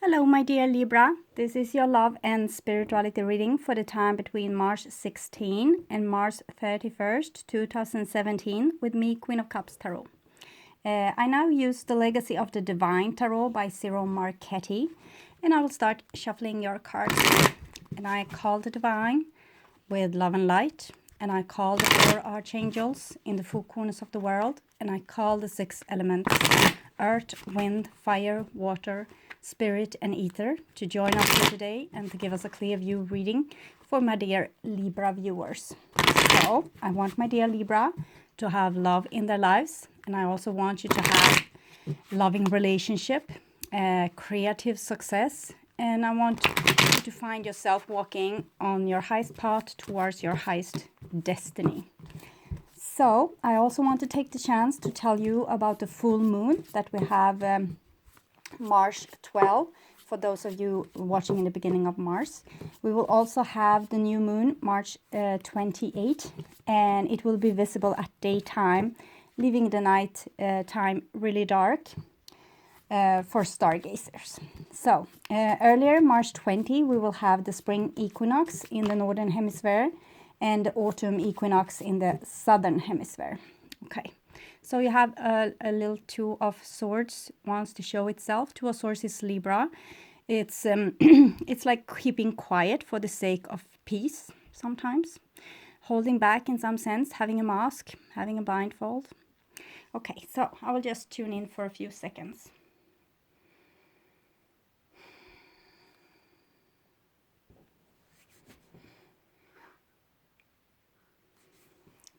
Hello, my dear Libra. This is your love and spirituality reading for the time between March 16 and March 31st, 2017 with me, Queen of Cups Tarot. I now use the Legacy of the Divine Tarot by Cyril Marchetti, and I will start shuffling your cards. And I call the Divine with love and light, and I call the 4 archangels in the 4 corners of the world, and I call the 6 elements, earth, wind, fire, water, spirit and ether, to join us here today and to give us a clear view reading for my dear Libra viewers. So I want my dear Libra to have love in their lives, and I also want you to have loving relationship, creative success, and I want you to find yourself walking on your highest path towards your highest destiny. So I also want to take the chance to tell you about the full moon that we have March 12, for those of you watching in the beginning of March. We will also have the new moon March 28, and it will be visible at daytime, leaving the night time really dark for stargazers. So earlier, March 20, we will have the spring equinox in the northern hemisphere and the autumn equinox in the southern hemisphere. Okay. So you have a little 2 of Swords wants to show itself. 2 of Swords is Libra. It's it's like keeping quiet for the sake of peace sometimes. Holding back in some sense, having a mask, having a blindfold. Okay, so I will just tune in for a few seconds.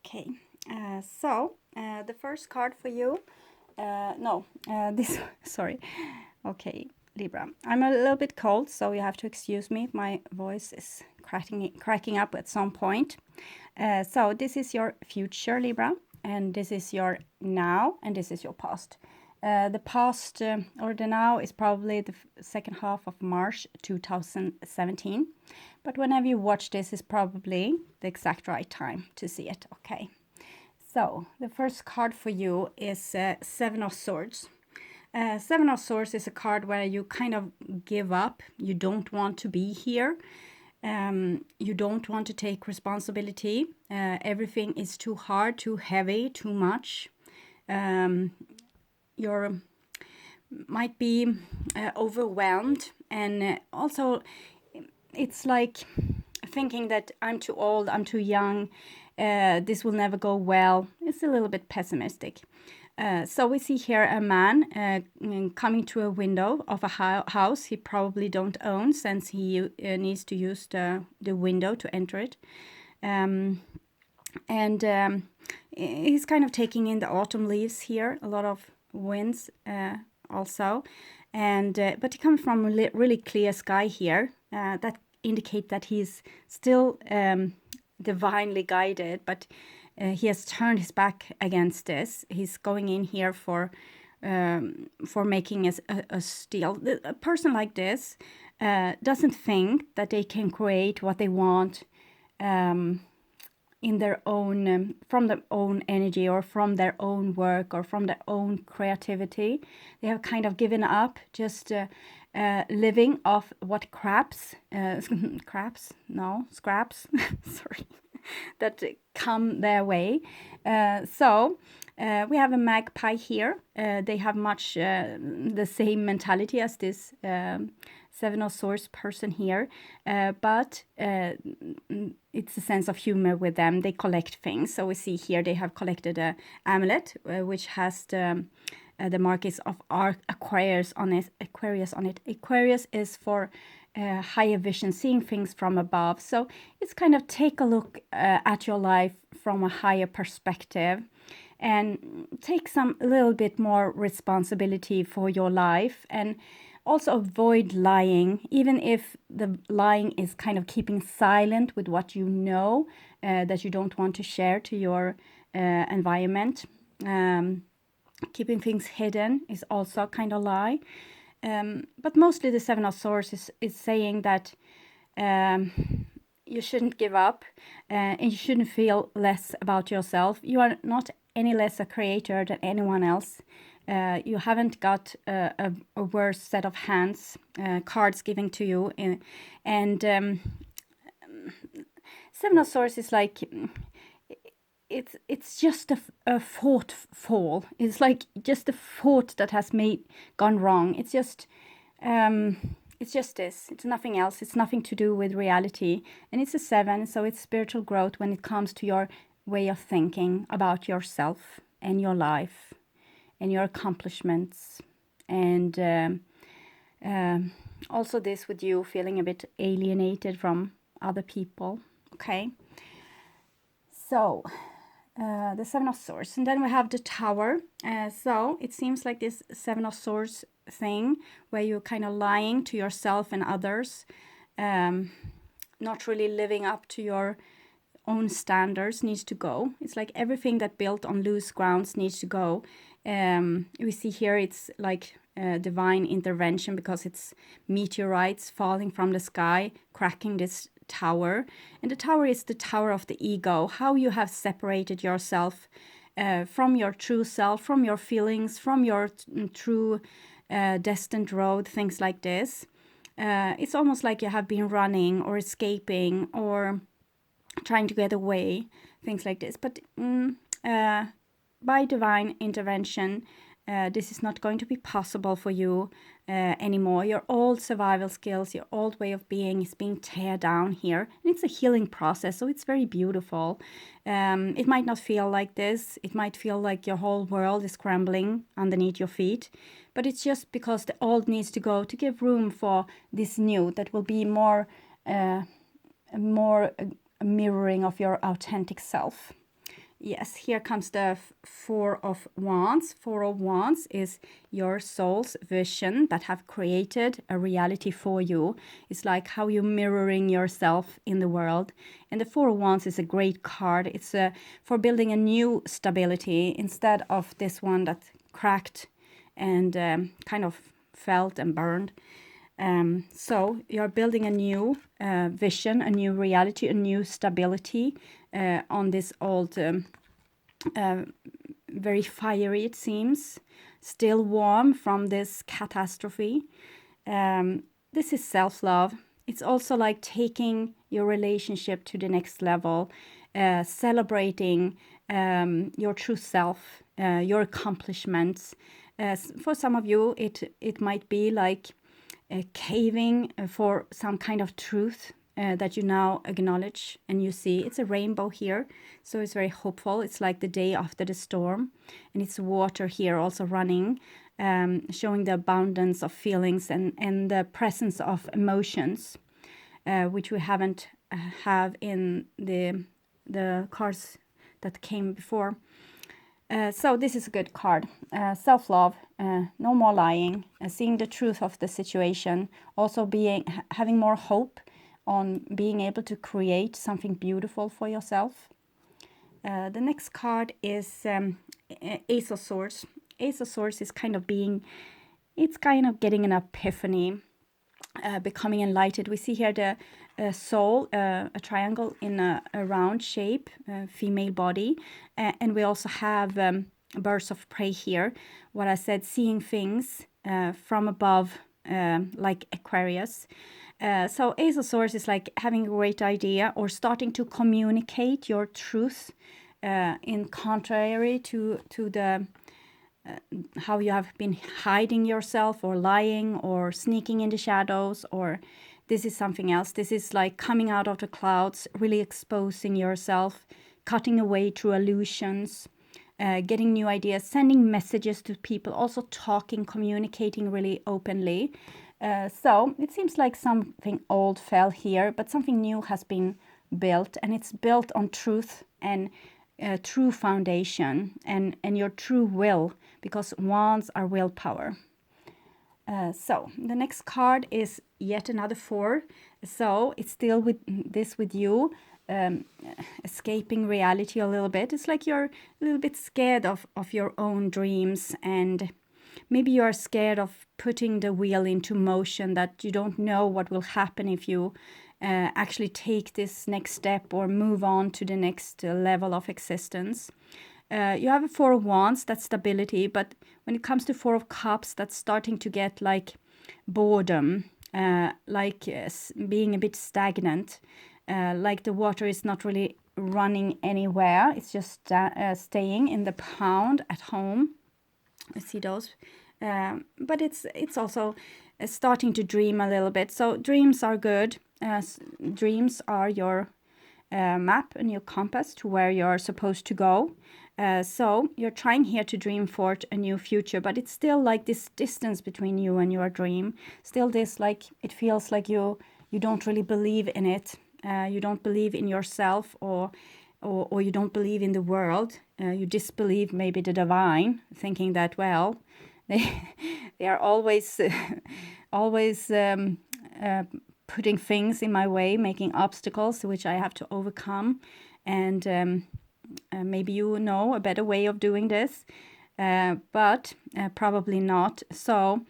Okay, the first card for you, sorry. Okay, Libra. I'm a little bit cold, so you have to excuse me. My voice is cracking up at some point. So this is your future, Libra, and this is your now, and this is your past. The past or the now is probably the second half of March 2017. But whenever you watch this is probably the exact right time to see it. Okay. So the first card for you is 7 of Swords. 7 of Swords is a card where you kind of give up. You don't want to be here. You don't want to take responsibility. Everything is too hard, too heavy, too much. You might be overwhelmed, and also it's like thinking that I'm too old, I'm too young, this will never go well. It's a little bit pessimistic. So we see here a man coming to a window of a house he probably don't own, since he needs to use the window to enter it. He's kind of taking in the autumn leaves here, a lot of winds also. But he comes from a really clear sky here that indicate that he's still divinely guided, but he has turned his back against this. He's going in here for making a steal. A person like this doesn't think that they can create what they want in their own from their own energy, or from their own work, or from their own creativity. They have kind of given up, just living off what scraps sorry, that come their way. So we have a magpie here. They have much the same mentality as this 7 of Swords person here, but it's a sense of humor with them. They collect things. So we see here they have collected a amulet which has the markings of Aquarius on it. Aquarius is for higher vision, seeing things from above. So it's kind of take a look at your life from a higher perspective, and take a little bit more responsibility for your life, and also avoid lying, even if the lying is kind of keeping silent with what you know that you don't want to share to your environment. Keeping things hidden is also kind of lie. But mostly the 7 of Swords is saying that you shouldn't give up, and you shouldn't feel less about yourself. You are not any less a creator than anyone else. You haven't got a worse set of cards given to you. And Seven of Swords is like, it's just a thought fall. It's like just a thought that has gone wrong. It's just this. It's nothing else. It's nothing to do with reality. And it's a 7, so it's spiritual growth when it comes to your way of thinking about yourself and your life and your accomplishments. And also this with you feeling a bit alienated from other people. Okay. So the 7 of Swords. And then we have the Tower. So it seems like this 7 of Swords thing where you're kind of lying to yourself and others, not really living up to your own standards needs to go. It's like everything that built on loose grounds needs to go. We see here it's like divine intervention because it's meteorites falling from the sky, cracking this tower. And the tower is the tower of the ego, how you have separated yourself from your true self, from your feelings, from your true destined road, things like this. It's almost like you have been running or escaping or trying to get away, things like this. But by divine intervention, this is not going to be possible for you anymore. Your old survival skills, your old way of being is being teared down here. And it's a healing process, so it's very beautiful. It might not feel like this. It might feel like your whole world is crumbling underneath your feet. But it's just because the old needs to go to give room for this new that will be more mirroring of your authentic self. Yes, here comes the 4 of Wands. 4 of Wands is your soul's vision that have created a reality for you. It's like how you're mirroring yourself in the world. And the 4 of Wands is a great card. It's for building a new stability instead of this one that cracked and kind of felt and burned. So you're building a new vision, a new reality, a new stability on this old, very fiery, it seems, still warm from this catastrophe. This is self-love. It's also like taking your relationship to the next level, celebrating your true self, your accomplishments. For some of you, it might be like caving for some kind of truth that you now acknowledge and you see. It's a rainbow here, so it's very hopeful. It's like the day after the storm, and it's water here also running, showing the abundance of feelings and the presence of emotions, which we haven't have in the cards that came before. So this is a good card. Self-love, no more lying, seeing the truth of the situation, also having more hope on being able to create something beautiful for yourself. The next card is Ace of Swords. Ace of Swords is kind of getting an epiphany, becoming enlightened. We see here the soul, a triangle in a round shape, female body, and we also have birds of prey here. What I said, seeing things from above, like Aquarius. So Ace of Swords is like having a great idea or starting to communicate your truth, in contrary to the how you have been hiding yourself or lying or sneaking in the shadows, or this is something else. This is like coming out of the clouds, really exposing yourself, cutting away through illusions, getting new ideas, sending messages to people, also talking, communicating really openly. So it seems like something old fell here, but something new has been built, and it's built on truth and true foundation and your true will, because wands are willpower. So the next card is yet another 4. So it's still with you, escaping reality a little bit. It's like you're a little bit scared of your own dreams, and maybe you are scared of putting the wheel into motion, that you don't know what will happen if you actually take this next step or move on to the next level of existence. You have a Four of Wands, that's stability, but when it comes to Four of Cups, that's starting to get like boredom, being a bit stagnant, like the water is not really running anywhere. It's just staying in the pound at home. I see those. But it's also starting to dream a little bit. So dreams are good. Dreams are your map and your compass to where you're supposed to go. So you're trying here to dream for a new future, but it's still like this distance between you and your dream. Still this, like, it feels like you don't really believe in it. You don't believe in yourself, or you don't believe in the world. You disbelieve maybe the divine, thinking that, well, they are always putting things in my way, making obstacles which I have to overcome. And maybe you know a better way of doing this, but probably not. So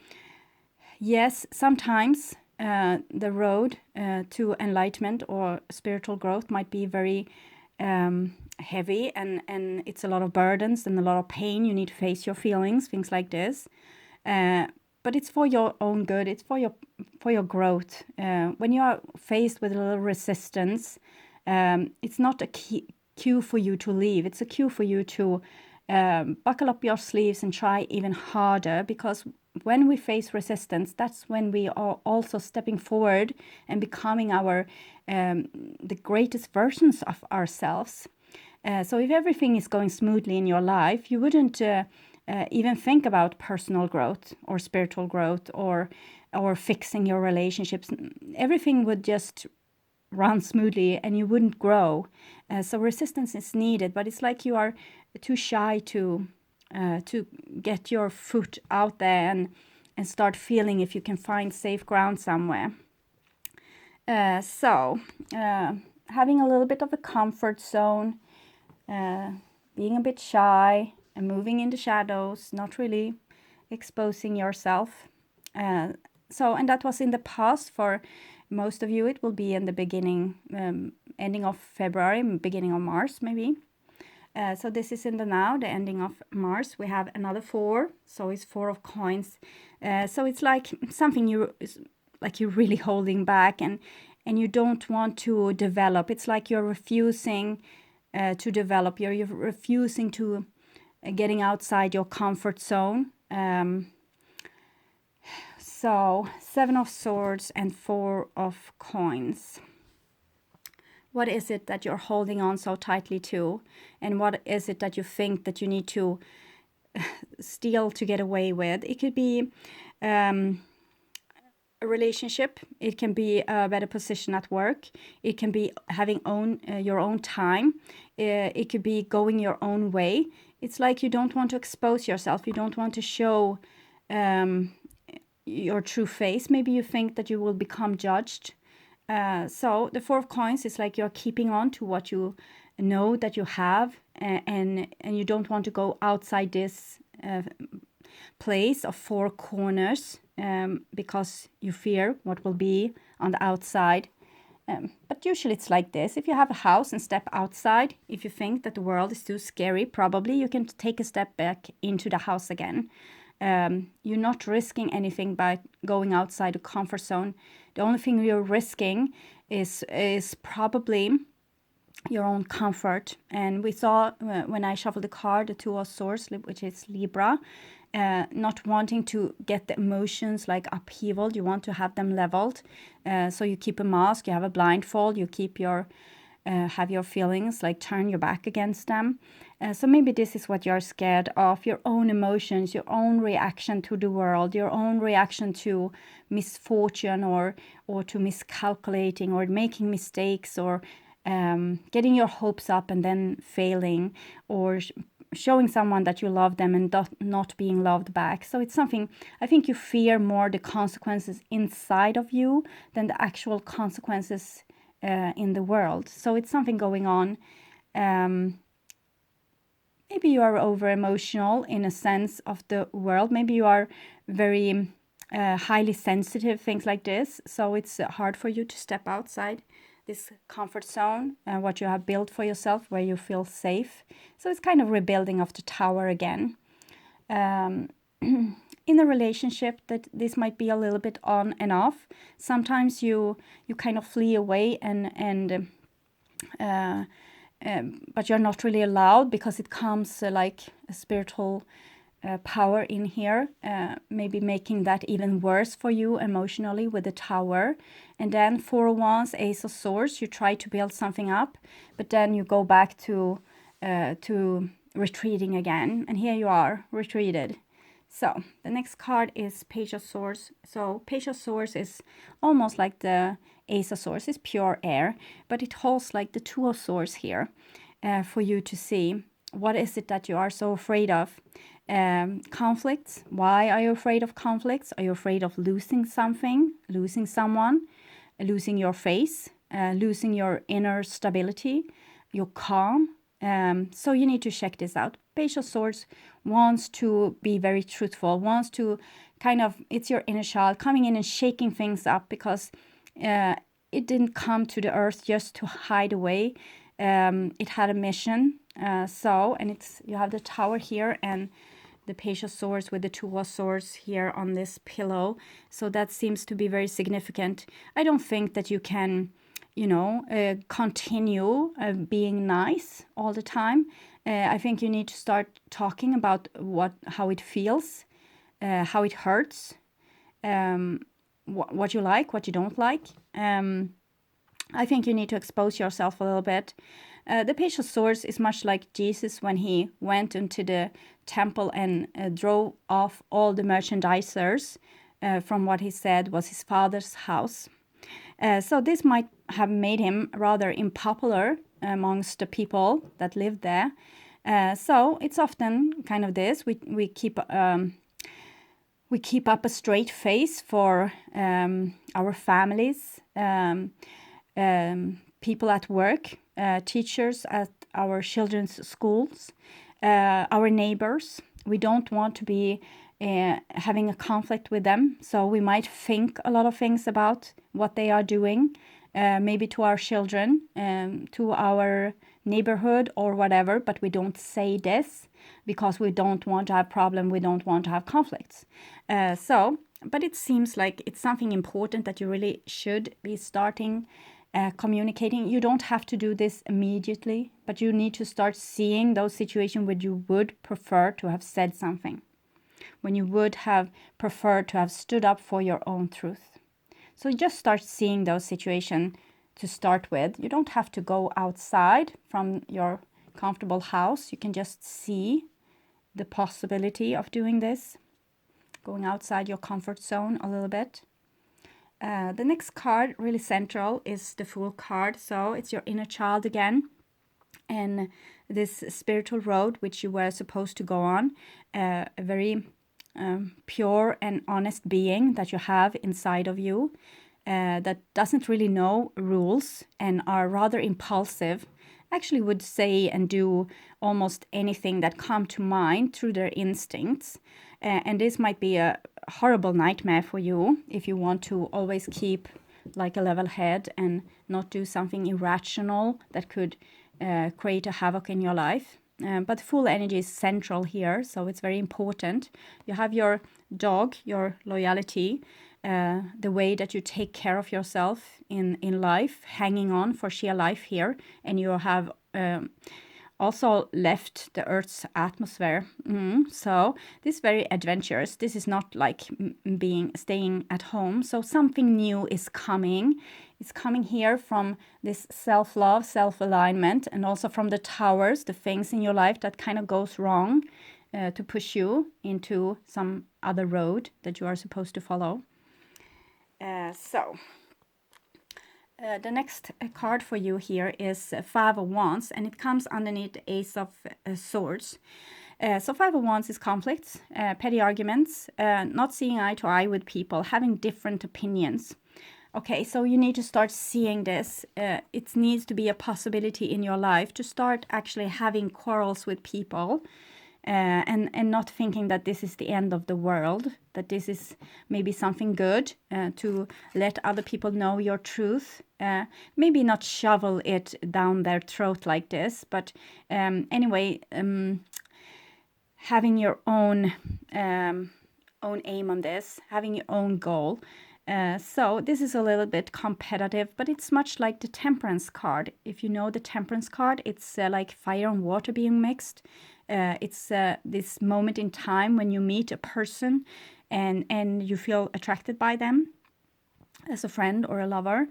yes, sometimes the road to enlightenment or spiritual growth might be very heavy, and it's a lot of burdens and a lot of pain. You need to face your feelings, things like this. But it's for your own good. It's for your growth. When you are faced with a little resistance, it's not a cue for you to leave. It's a cue for you to buckle up your sleeves and try even harder, because when we face resistance, that's when we are also stepping forward and becoming the greatest versions of ourselves. So if everything is going smoothly in your life, you wouldn't even think about personal growth or spiritual growth or fixing your relationships. Everything would just run smoothly and you wouldn't grow. So resistance is needed, but it's like you are too shy to get your foot out there and start feeling if you can find safe ground somewhere. So having a little bit of a comfort zone, being a bit shy and moving in the shadows, not really exposing yourself. And that was in the past for most of you. It will be in the beginning, ending of February, beginning of March maybe. So this is in the now, the ending of March. We have another 4, so it's 4 of coins. So it's like something you're really holding back, and you don't want to develop. It's like you're refusing to develop. You're refusing to getting outside your comfort zone. So 7 of Swords and 4 of Coins. What is it that you're holding on so tightly to? And what is it that you think that you need to steal to get away with? It could be a relationship. It can be a better position at work. It can be having your own time. It could be going your own way. It's like you don't want to expose yourself. You don't want to show your true face. Maybe you think that you will become judged. So the 4 of Coins is like you're keeping on to what you know that you have, and you don't want to go outside this place of 4 corners, because you fear what will be on the outside. But usually it's like this. If you have a house and step outside, if you think that the world is too scary, probably you can take a step back into the house again. You're not risking anything by going outside the comfort zone. The only thing you're risking is probably your own comfort. And we saw when I shuffled the card, the 2 of Swords, which is Libra, not wanting to get the emotions like upheaval. You want to have them leveled. So you keep a mask, you have a blindfold, you keep have your feelings, like turn your back against them. So maybe this is what you're scared of, your own emotions, your own reaction to the world, your own reaction to misfortune or to miscalculating or making mistakes, or getting your hopes up and then failing, or showing someone that you love them and not being loved back. So it's something, I think you fear more the consequences inside of you than the actual consequences in the world. So it's something going on. Maybe you are over emotional in a sense of the world. Maybe you are very highly sensitive, things like this. So it's hard for you to step outside this comfort zone, what you have built for yourself, where you feel safe. So it's kind of rebuilding of the tower again. In a relationship, that this might be a little bit on and off. Sometimes you kind of flee away but you're not really allowed, because it comes like a spiritual power in here, maybe making that even worse for you emotionally with the tower. And then 4 of Wands, Ace of Swords, you try to build something up, but then you go back to retreating again. And here you are, retreated. So the next card is Page of Swords. So Page of Swords is almost like the Ace of Swords. It's pure air, but it holds like the Two of Swords here for you to see. What is it that you are so afraid of? Conflicts. Why are you afraid of conflicts? Are you afraid of losing something, losing someone, losing your face, losing your inner stability, your calm? So you need to check this out. Page of Swords wants to be very truthful, wants to kind of, it's your inner child coming in and shaking things up, because it didn't come to the earth just to hide away. It had a mission. And it's, you have the tower here and the Page of Swords with the Two of Swords here on this pillow. So that seems to be very significant. I don't think that you can, continue being nice all the time. I think you need to start talking about how it feels, how it hurts, what you like, what you don't like. I think you need to expose yourself a little bit. The Page of Swords is much like Jesus when he went into the temple and drove off all the merchandisers from what he said was his father's house. So this might have made him rather unpopular amongst the people that lived there. So it's often kind of this. We keep up a straight face for our families, people at work, teachers at our children's schools, our neighbors. We don't want to be having a conflict with them. So we might think a lot of things about what they are doing, maybe to our children, to our neighborhood or whatever, but we don't say this because we don't want to have problem, we don't want to have conflicts. But it seems like it's something important that you really should be starting communicating. You don't have to do this immediately, but you need to start seeing those situations where you would prefer to have said something, when you would have preferred to have stood up for your own truth. So just start seeing those situations to start with. You don't have to go outside from your comfortable house. You can just see the possibility of doing this, going outside your comfort zone a little bit. The next card, really central, is the Fool card. So it's your inner child again, and this spiritual road which you were supposed to go on, a very pure and honest being that you have inside of you, that doesn't really know rules and are rather impulsive, actually would say and do almost anything that come to mind through their instincts. And this might be a horrible nightmare for you if you want to always keep like a level head and not do something irrational that could create a havoc in your life. But full energy is central here, so it's very important. You have your dog, your loyalty, the way that you take care of yourself in life, hanging on for sheer life here, and you have also left the Earth's atmosphere. So this is very adventurous. This is not like staying at home. So something new is coming. It's coming here from this self-love, self-alignment, and also from the towers, the things in your life that kind of goes wrong, to push you into some other road that you are supposed to follow. The next card for you here is Five of Wands, and it comes underneath the Ace of Swords. So Five of Wands is conflicts, petty arguments, not seeing eye to eye with people, having different opinions. Okay, so you need to start seeing this. It needs to be a possibility in your life to start actually having quarrels with people. and not thinking that this is the end of the world, that this is maybe something good, to let other people know your truth. Maybe not shovel it down their throat like this, but anyway, having your own aim on this, having your own goal. So this is a little bit competitive, but it's much like the Temperance card. If you know the Temperance card, it's like fire and water being mixed. It's this moment in time when you meet a person and you feel attracted by them as a friend or a lover.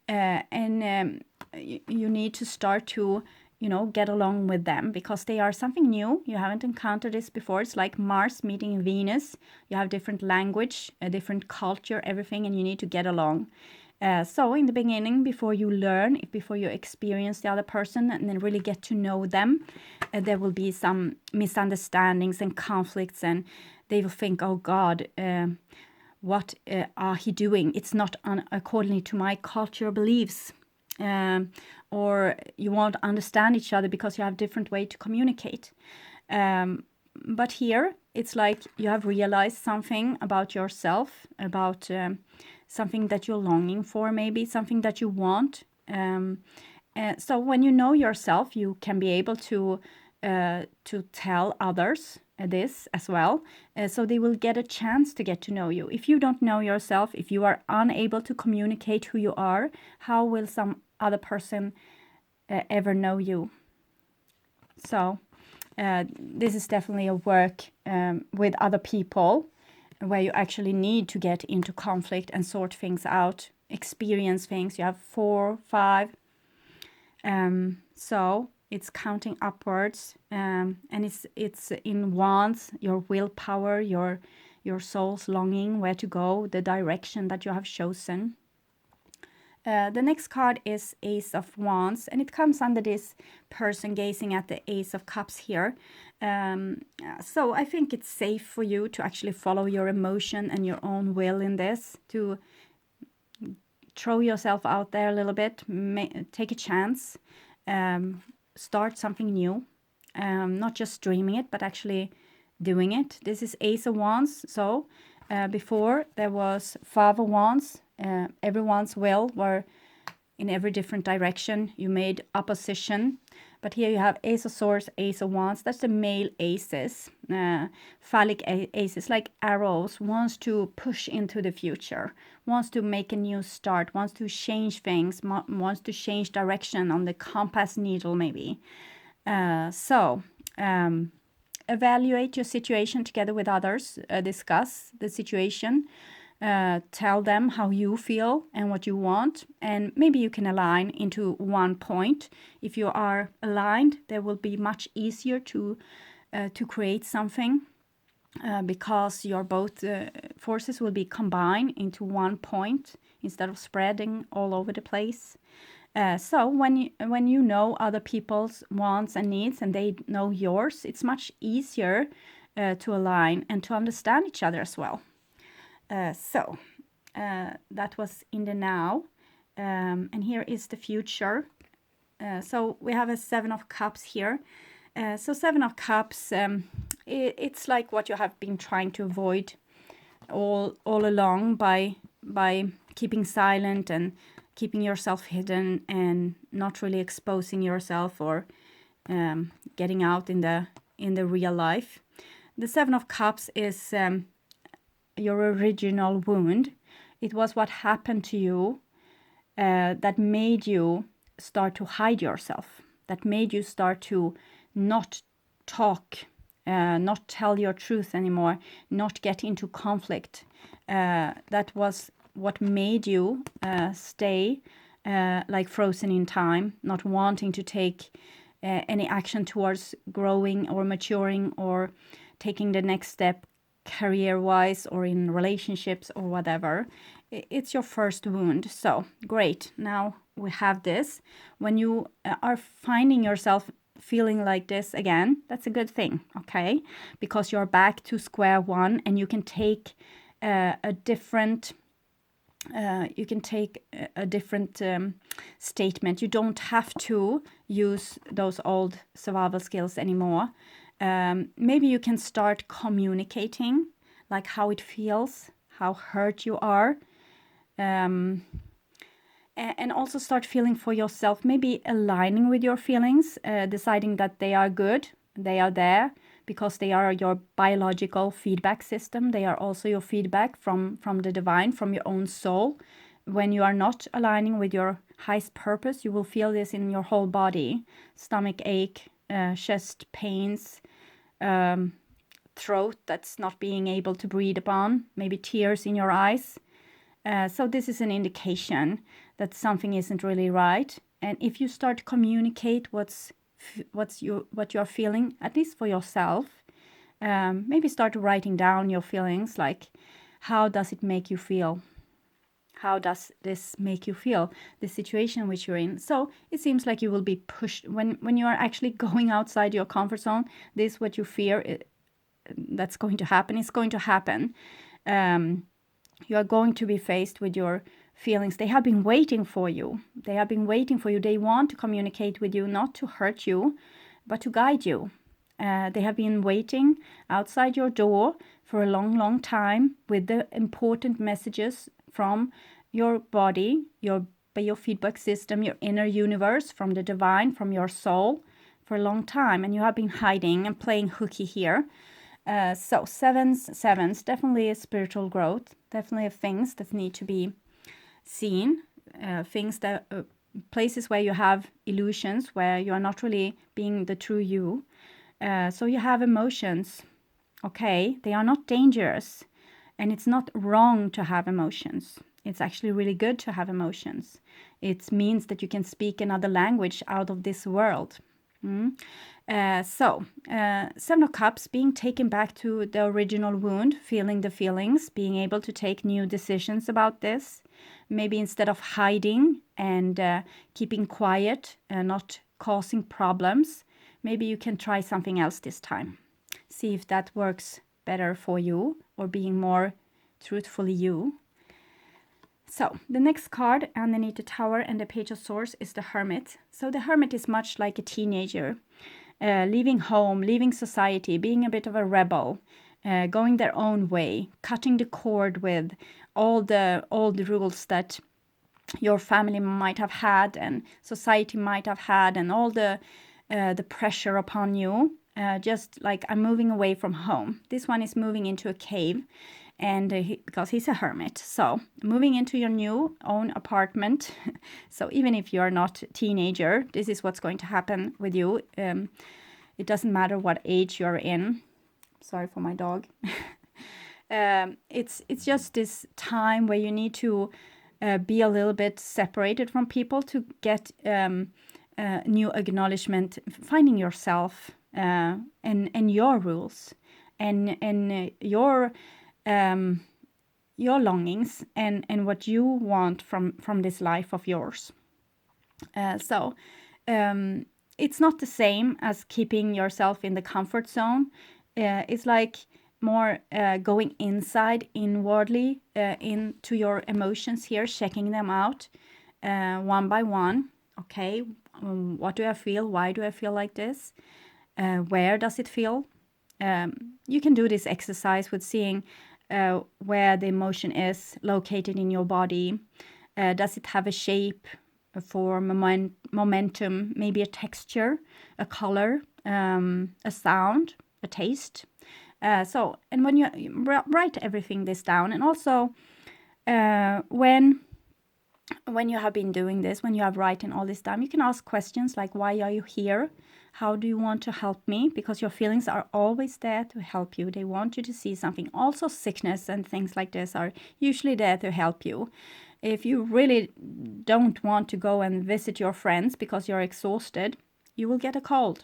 You need to start to, get along with them because they are something new. You haven't encountered this before. It's like Mars meeting Venus. You have different language, a different culture, everything, and you need to get along. So in the beginning, before you learn, before you experience the other person and then really get to know them, there will be some misunderstandings and conflicts, and they will think, oh God, what are he doing? It's not according to my cultural beliefs. Or you won't understand each other because you have different way to communicate. But here, it's like you have realized something about yourself, about something that you're longing for, maybe something that you want. So when you know yourself, you can be able to tell others this as well, so they will get a chance to get to know you. If you don't know yourself, if you are unable to communicate who you are, how will some other person ever know you? So this is definitely a work with other people, where you actually need to get into conflict and sort things out, experience things. You have 4, 5. So it's counting upwards, and it's in wands, your willpower, your soul's longing, where to go, the direction that you have chosen. The next card is Ace of Wands, and it comes under this person gazing at the Ace of Cups here. So I think it's safe for you to actually follow your emotion and your own will in this, to throw yourself out there a little bit, take a chance, start something new, not just dreaming it, but actually doing it. This is Ace of Wands. So before there was 5 of Wands. Everyone's will were in every different direction. You made opposition. But here you have Ace of Swords, Ace of Wands. That's the male aces. Phallic aces, like arrows, wants to push into the future, wants to make a new start, wants to change things, wants to change direction on the compass needle maybe. So evaluate your situation together with others. Discuss the situation. Tell them how you feel and what you want, and maybe you can align into one point. If you are aligned, there will be much easier to create something, because your both forces will be combined into one point instead of spreading all over the place. So when you know other people's wants and needs and they know yours, it's much easier to align and to understand each other as well. So that was in the now, and here is the future. So we have a 7 of Cups here. So 7 of Cups, it's like what you have been trying to avoid all along by keeping silent and keeping yourself hidden and not really exposing yourself or getting out in the real life. The 7 of Cups is your original wound. It was what happened to you that made you start to hide yourself, that made you start to not talk, not tell your truth anymore, not get into conflict. That was what made you stay like frozen in time, not wanting to take any action towards growing or maturing or taking the next step career-wise or in relationships or whatever. It's your first wound. So great, now we have this. When you are finding yourself feeling like this again, that's a good thing, okay? Because you're back to square one, and you can take a different statement. You don't have to use those old survival skills anymore. Maybe you can start communicating, like how it feels, how hurt you are, and also start feeling for yourself, maybe aligning with your feelings, deciding that they are good, they are there, because they are your biological feedback system. They are also your feedback from the divine, from your own soul. When you are not aligning with your highest purpose, you will feel this in your whole body. Stomach ache, chest pains, throat that's not being able to breathe upon, maybe tears in your eyes. So this is an indication that something isn't really right. And if you start to communicate what you're feeling, at least for yourself, maybe start writing down your feelings, like how does it make you feel? How does this make you feel, the situation which you're in? So it seems like you will be pushed when you are actually going outside your comfort zone. This what you fear that's going to happen is going to happen. You are going to be faced with your feelings. They have been waiting for you. They have been waiting for you. They want to communicate with you, not to hurt you, but to guide you. They have been waiting outside your door for a long, long time with the important messages from your body, your biofeedback system, your inner universe, from the divine, from your soul for a long time. And you have been hiding and playing hooky here. So sevens, definitely a spiritual growth, definitely things that need to be seen, things that places where you have illusions, where you are not really being the true you. So you have emotions, okay? They are not dangerous, and it's not wrong to have emotions. It's actually really good to have emotions. It means that you can speak another language out of this world. Seven of Cups, being taken back to the original wound, feeling the feelings, being able to take new decisions about this. Maybe instead of hiding and keeping quiet and not causing problems, maybe you can try something else this time. See if that works better for you, or being more truthfully you. So the next card underneath the Tower and the Page of Swords is the Hermit. So the Hermit is much like a teenager, leaving home, leaving society, being a bit of a rebel, going their own way, cutting the cord with all the rules that your family might have had and society might have had, and all the pressure upon you. Just like, I'm moving away from home. This one is moving into a cave, and because he's a hermit, so moving into your new own apartment. So even if you're not a teenager, this is what's going to happen with you. It doesn't matter what age you're in. Sorry for my dog. It's just this time where you need to be a little bit separated from people to get new acknowledgement, finding yourself and your rules and your longings and what you want from this life of yours. It's not the same as keeping yourself in the comfort zone. It's like more going inwardly into your emotions here, checking them out one by one. Okay, what do I feel? Why do I feel like this? Where does it feel? You can do this exercise with seeing where the emotion is located in your body. Does it have a shape, a form, a momentum, maybe a texture, a color, a sound, a taste? And when you write everything this down, and also when you have been doing this, when you have written all this down, you can ask questions like, why are you here? How do you want to help me? Because your feelings are always there to help you. They want you to see something. Also, sickness and things like this are usually there to help you. If you really don't want to go and visit your friends because you're exhausted, you will get a cold.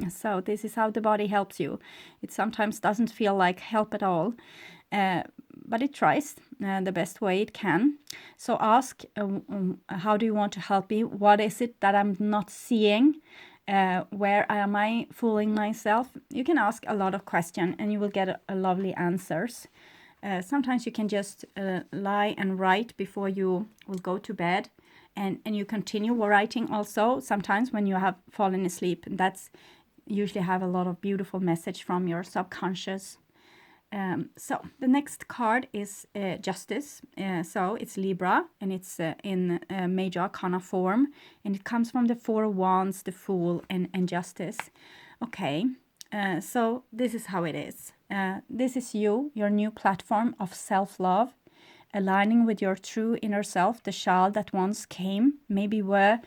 So this is how the body helps you. It sometimes doesn't feel like help at all, but it tries the best way it can. So ask, how do you want to help me? What is it that I'm not seeing? Where am I fooling myself? You can ask a lot of questions and you will get a lovely answers. Sometimes you can just lie and write before you will go to bed, and you continue writing also sometimes when you have fallen asleep. And that's usually have a lot of beautiful message from your subconscious. So the next card is Justice. So it's Libra, and it's in Major Arcana form, and it comes from the Four of Wands, the Fool, and Justice. Okay, so this is how it is. This is you, your new platform of self-love, aligning with your true inner self, the child that once came, maybe were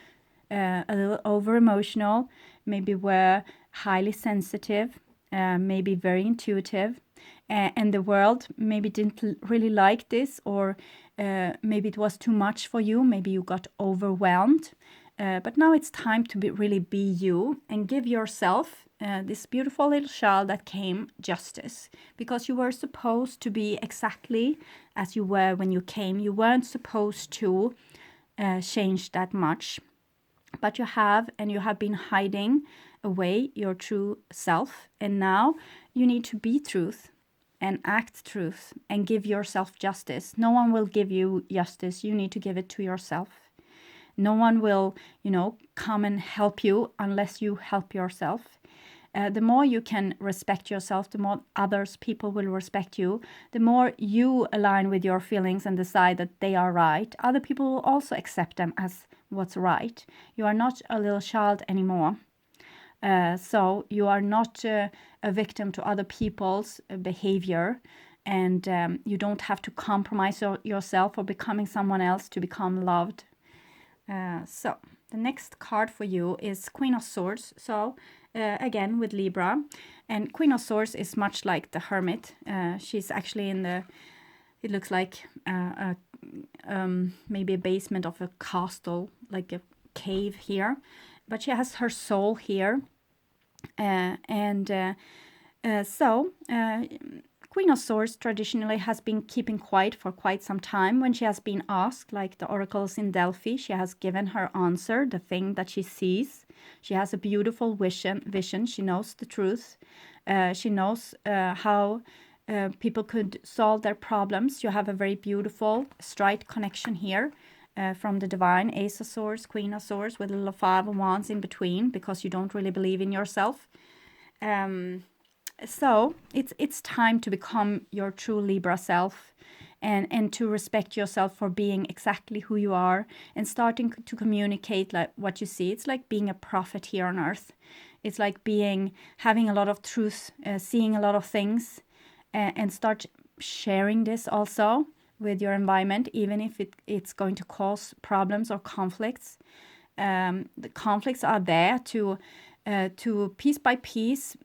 a little over-emotional, maybe were highly sensitive, maybe very intuitive, and the world maybe didn't really like this, or maybe it was too much for you, maybe you got overwhelmed. But now it's time to really be you and give yourself, this beautiful little child that came, justice. Because you were supposed to be exactly as you were when you came. You weren't supposed to change that much. But you have, and you have been hiding away your true self. And now you need to be truth and act truth and give yourself justice. No one will give you justice. You need to give it to yourself. No one will, come and help you unless you help yourself. The more you can respect yourself, the more others people will respect you. The more you align with your feelings and decide that they are right, other people will also accept them as what's right. You are not a little child anymore. So you are not a victim to other people's behavior, and you don't have to compromise yourself or becoming someone else to become loved. So the next card for you is Queen of Swords. So again with Libra, and Queen of Swords is much like the Hermit. She's actually in the, it looks like maybe a basement of a castle, like a cave here, but she has her soul here. So Queen of Swords traditionally has been keeping quiet for quite some time. When she has been asked, like the oracles in Delphi, she has given her answer, the thing that she sees. She has a beautiful vision. She knows the truth. She knows how people could solve their problems. You have a very beautiful straight connection here from the divine, Ace of Swords, Queen of Swords, with a little Five of Wands in between, because you don't really believe in yourself. So it's time to become your true Libra self, and to respect yourself for being exactly who you are, and starting to communicate like what you see. It's like being a prophet here on earth. It's like having a lot of truth, seeing a lot of things, and start sharing this also with your environment, even if it's going to cause problems or conflicts. The conflicts are there to piece by piece,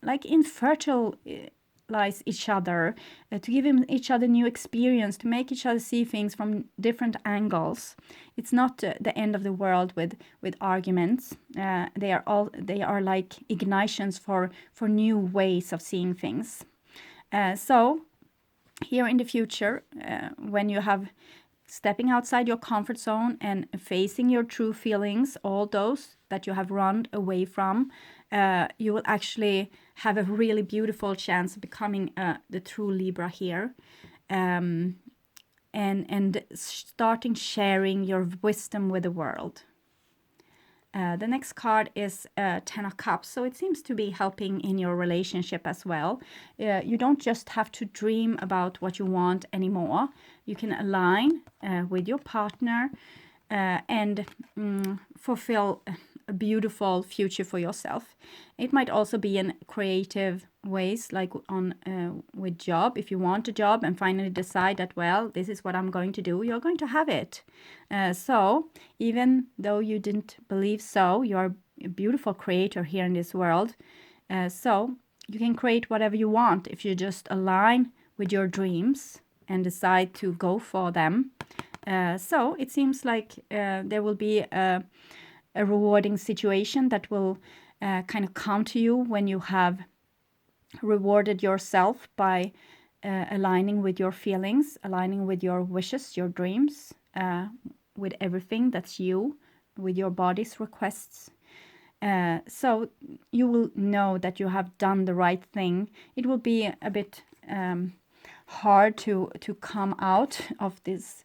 like infertilize each other, to give each other new experience, to make each other see things from different angles. It's not the end of the world with arguments. They are like ignitions for new ways of seeing things. So here in the future, when you have stepping outside your comfort zone and facing your true feelings, all those that you have run away from, you will actually have a really beautiful chance of becoming the true Libra here, and starting sharing your wisdom with the world. The next card is Ten of Cups, so it seems to be helping in your relationship as well. You don't just have to dream about what you want anymore. You can align with your partner and fulfill a beautiful future for yourself. It might also be in creative ways, like on with job. If you want a job and finally decide that, well, this is what I'm going to do, you're going to have it. So even though you didn't believe so, you're a beautiful creator here in this world. So you can create whatever you want if you just align with your dreams and decide to go for them. So it seems like there will be a rewarding situation that will kind of come to you when you have rewarded yourself by aligning with your feelings, aligning with your wishes, your dreams, with everything that's you, with your body's requests. So you will know that you have done the right thing. It will be a bit hard to come out of this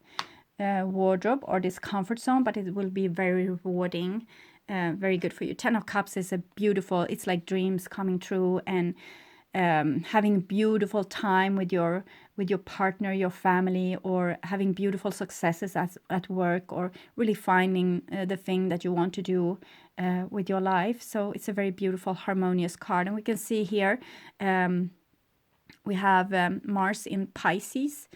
wardrobe or this comfort zone, but it will be very rewarding. very good for you. 10 of Cups is a beautiful, it's like dreams coming true, and having beautiful time with your partner, your family, or having beautiful successes at work, or really finding the thing that you want to do with your life. So it's a very beautiful, harmonious card. And we can see here we have Mars in Pisces.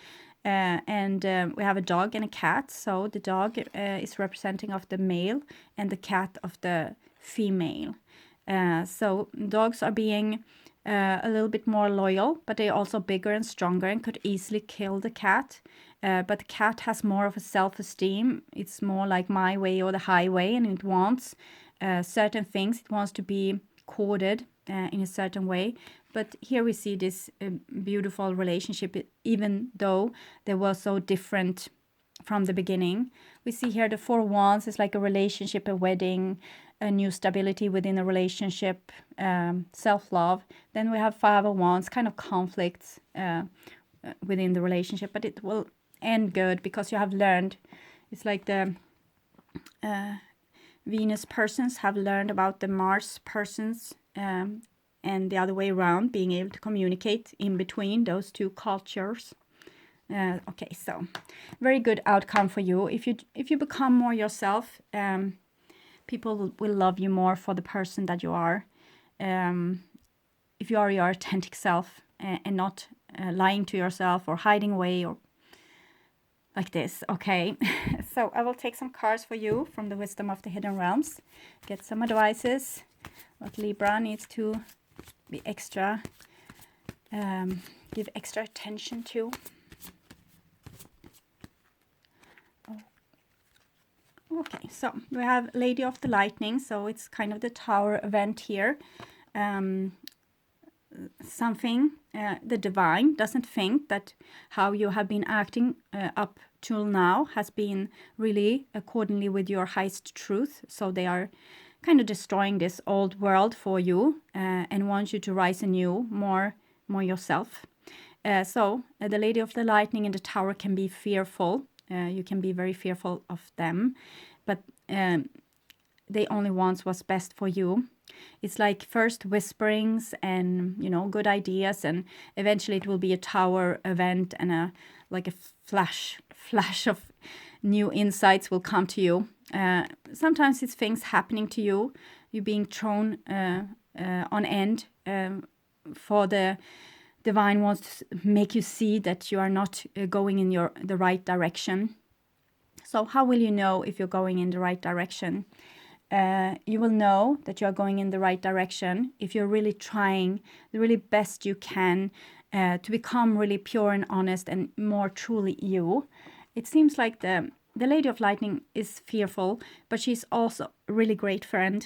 And we have a dog and a cat. So the dog is representing of the male and the cat of the female. So dogs are being a little bit more loyal, but they're also bigger and stronger and could easily kill the cat. But the cat has more of a self-esteem. It's more like my way or the highway, and it wants certain things. It wants to be courted in a certain way. But here we see this beautiful relationship, even though they were so different from the beginning. We see here the Four of Wands is like a relationship, a wedding, a new stability within a relationship, self-love. Then we have Five of Wands, kind of conflicts within the relationship, but it will end good because you have learned. It's like the Venus persons have learned about the Mars persons, and the other way around, being able to communicate in between those two cultures. Okay, so very good outcome for you. If you become more yourself, people will love you more for the person that you are. If you are your authentic self and not lying to yourself or hiding away or like this. Okay, so I will take some cards for you from the Wisdom of the Hidden Realms. Get some advices. What Libra needs to be extra, give extra attention to. Okay, so we have Lady of the Lightning, so it's kind of the Tower event here. Something, the divine doesn't think that how you have been acting up till now has been really accordingly with your highest truth. So they are kind of destroying this old world for you and want you to rise anew, more yourself. So the Lady of the Lightning in the Tower can be fearful. You can be very fearful of them, but they only want what's best for you. It's like first whisperings and, you know, good ideas, and eventually it will be a tower event, and like a flash of new insights will come to you. Sometimes it's things happening to you, you being thrown on end, for the divine wants to make you see that you are not going in the right direction. So how will you know if you're going in the right direction? You will know that you are going in the right direction if you're really trying the really best you can to become really pure and honest and more truly you. It seems like the Lady of Lightning is fearful, but she's also a really great friend.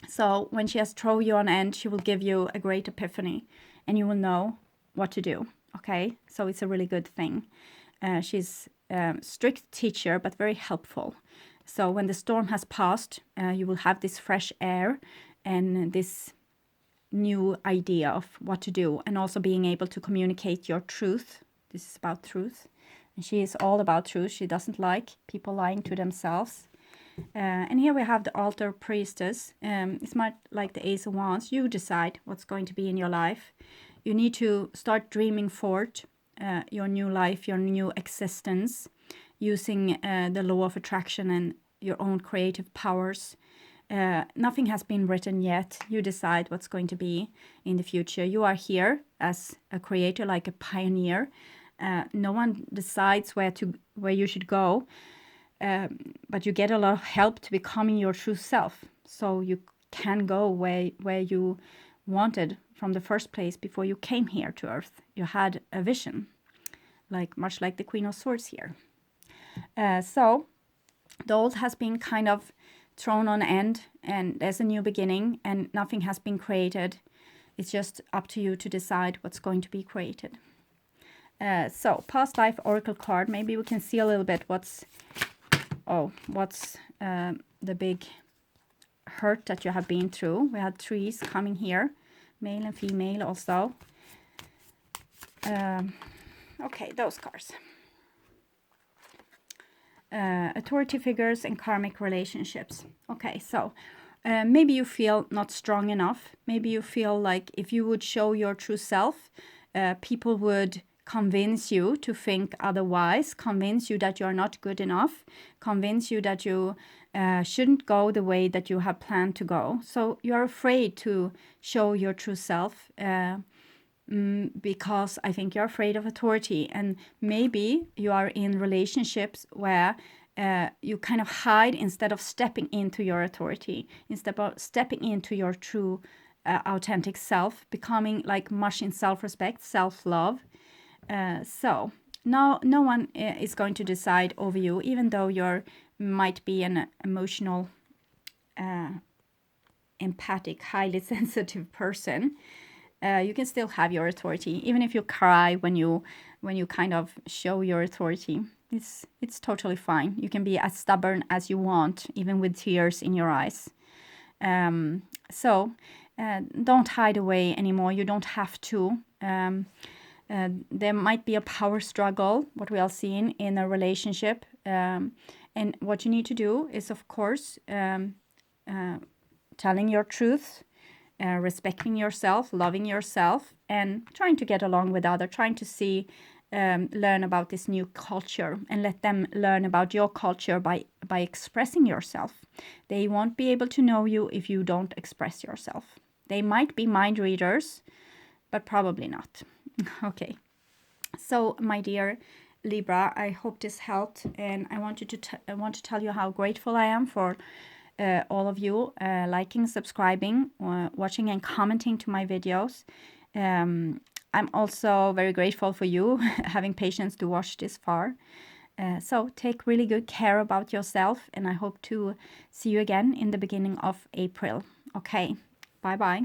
So when she has thrown you on end, she will give you a great epiphany and you will know what to do. Okay, so it's a really good thing. She's a strict teacher, but very helpful. So when the storm has passed, you will have this fresh air and this new idea of what to do, and also being able to communicate your truth. This is about truth. And she is all about truth. She doesn't like people lying to themselves. And here we have the Altar Priestess. It's much like the Ace of Wands. You decide what's going to be in your life. You need to start dreaming forward your new life, your new existence, using the law of attraction and your own creative powers. Nothing has been written yet. You decide what's going to be in the future. You are here as a creator, like a pioneer. No one decides where you should go, but you get a lot of help to becoming your true self. So you can go where you wanted from the first place before you came here to Earth. You had a vision, much like the Queen of Swords here. So the old has been kind of thrown on end, and there's a new beginning, and nothing has been created. It's just up to you to decide what's going to be created. So past life oracle card. Maybe we can see a little bit what's the big hurt that you have been through. We had trees coming here, male and female also. Okay, those cards. authority figures and karmic relationships. Okay, so maybe you feel not strong enough. Maybe you feel like if you would show your true self, people would convince you to think otherwise, convince you that you are not good enough, convince you that you shouldn't go the way that you have planned to go. So you are afraid to show your true self because I think you're afraid of authority. And maybe you are in relationships where you kind of hide instead of stepping into your authority, instead of stepping into your true authentic self, becoming like much in self-respect, self-love. So now no one is going to decide over you, even though you might be an emotional, empathic, highly sensitive person. You can still have your authority, even if you cry when you kind of show your authority. It's totally fine. You can be as stubborn as you want, even with tears in your eyes. So don't hide away anymore. You don't have to. There might be a power struggle, what we are seeing in a relationship. And what you need to do is, of course, telling your truth, respecting yourself, loving yourself, and trying to get along with others, trying to see, learn about this new culture and let them learn about your culture by expressing yourself. They won't be able to know you if you don't express yourself. They might be mind readers, but probably not. Okay. So, my dear Libra, I hope this helped, and I want to tell you how grateful I am for all of you liking, subscribing, watching and commenting to my videos. I'm also very grateful for you having patience to watch this far. So take really good care about yourself, and I hope to see you again in the beginning of April. Okay, bye-bye.